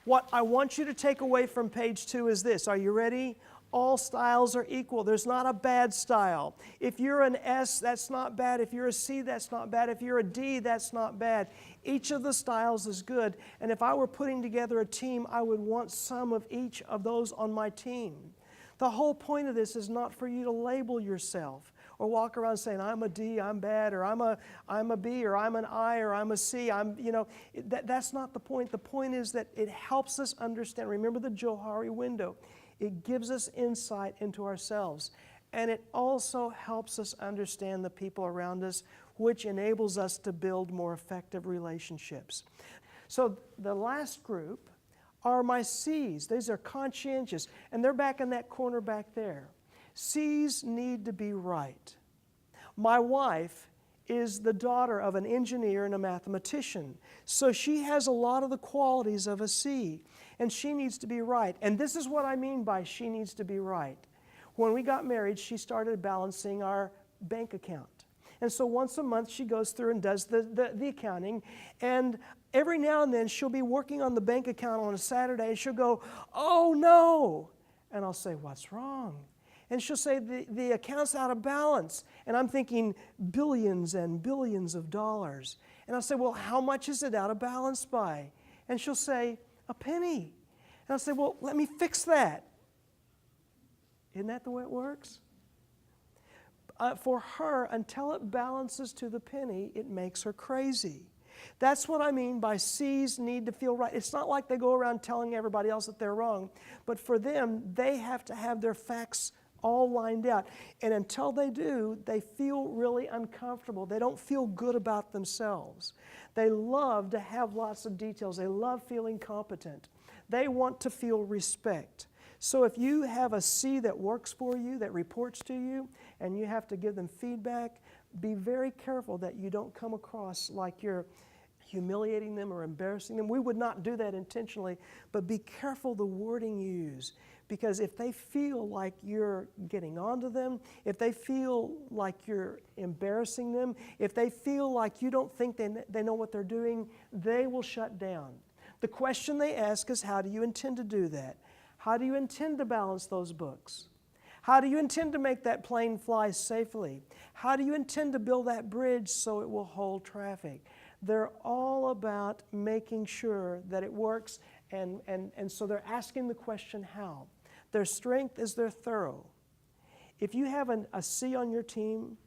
What I want you to take away from page 2 is this. Are you ready? All styles are equal. There's not a bad style. If you're an S, that's not bad. If you're a C, that's not bad. If you're a D, that's not bad. Each of the styles is good. And if I were putting together a team, I would want some of each of those on my team. The whole point of this is not for you to label yourself or walk around saying, I'm a D, I'm bad, or I'm a B, or I'm an I, or I'm a C. That's not the point. The point is that it helps us understand. Remember the Johari window. It gives us insight into ourselves. And it also helps us understand the people around us, which enables us to build more effective relationships. So the last group are my C's. These are conscientious, and they're back in that corner back there. C's need to be right. My wife is the daughter of an engineer and a mathematician, so she has a lot of the qualities of a C, and she needs to be right. And this is what I mean by she needs to be right. When we got married, she started balancing our bank account. And so once a month she goes through and does the accounting, and every now and then she'll be working on the bank account on a Saturday and she'll go, oh no! And I'll say, what's wrong? And she'll say, the account's out of balance. And I'm thinking billions and billions of dollars. And I'll say, well, how much is it out of balance by? And she'll say, a penny. And I'll say, well, let me fix that. Isn't that the way it works? For her, until it balances to the penny, it makes her crazy. That's what I mean by C's need to feel right. It's not like they go around telling everybody else that they're wrong, but for them, they have to have their facts all lined out. And until they do, they feel really uncomfortable. They don't feel good about themselves. They love to have lots of details. They love feeling competent. They want to feel respect. So if you have a C that works for you, that reports to you, and you have to give them feedback, be very careful that you don't come across like you're humiliating them or embarrassing them. We would not do that intentionally, but be careful the wording you use. Because if they feel like you're getting onto them, if they feel like you're embarrassing them, if they feel like you don't think they know what they're doing, they will shut down. The question they ask is, how do you intend to do that? How do you intend to balance those books? How do you intend to make that plane fly safely? How do you intend to build that bridge so it will hold traffic? They're all about making sure that it works, and so they're asking the question, how? Their strength is they're thorough. If you have a C on your team,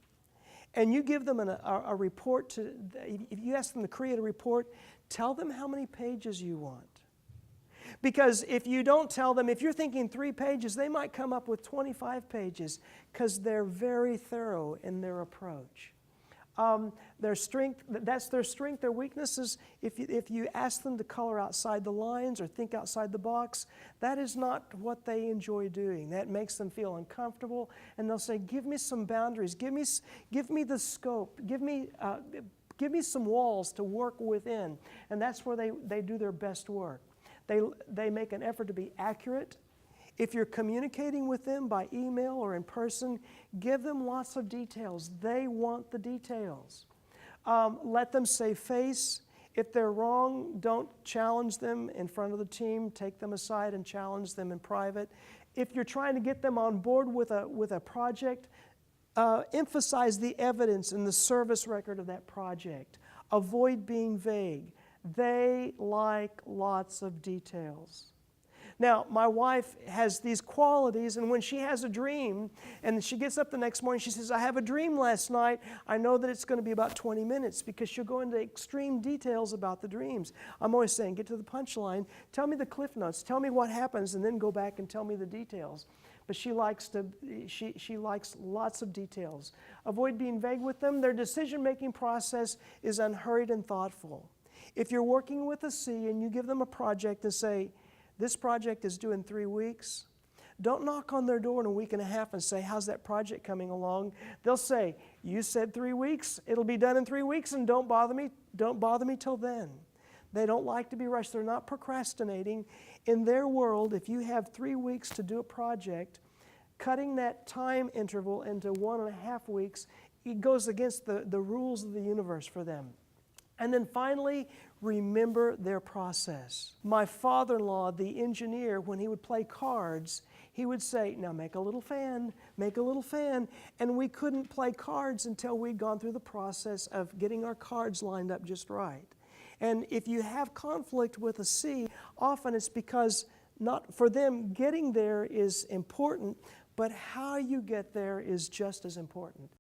and you give them a report, if you ask them to create a report, tell them how many pages you want. Because if you don't tell them, if you're thinking 3 pages, they might come up with 25 pages because they're very thorough in their approach. Their strength, that's their strength. Their weaknesses, if you ask them to color outside the lines or think outside the box, that is not what they enjoy doing. That makes them feel uncomfortable, and they'll say, give me some boundaries, give me the scope, give me some walls to work within. And that's where they do their best work. They make an effort to be accurate. If you're communicating with them by email or in person, give them lots of details. They want the details. Let them save face. If they're wrong, don't challenge them in front of the team. Take them aside and challenge them in private. If you're trying to get them on board with a project, emphasize the evidence and the service record of that project. Avoid being vague. They like lots of details. Now, my wife has these qualities, and when she has a dream, and she gets up the next morning, she says, I have a dream last night. I know that it's going to be about 20 minutes because she'll go into extreme details about the dreams. I'm always saying, get to the punchline, tell me the cliff notes, tell me what happens, and then go back and tell me the details. But she likes lots of details. Avoid being vague with them. Their decision-making process is unhurried and thoughtful. If you're working with a C and you give them a project and say, this project is due in 3 weeks, don't knock on their door in a week and a half and say, how's that project coming along? They'll say, you said 3 weeks, it'll be done in 3 weeks, and don't bother me till then. They don't like to be rushed. They're not procrastinating. In their world, if you have 3 weeks to do a project, cutting that time interval into 1.5 weeks, it goes against the rules of the universe for them. And then finally, remember their process. My father-in-law, the engineer, when he would play cards, he would say, now make a little fan, make a little fan. And we couldn't play cards until we'd gone through the process of getting our cards lined up just right. And if you have conflict with a C, often it's because not for them getting there is important, but how you get there is just as important.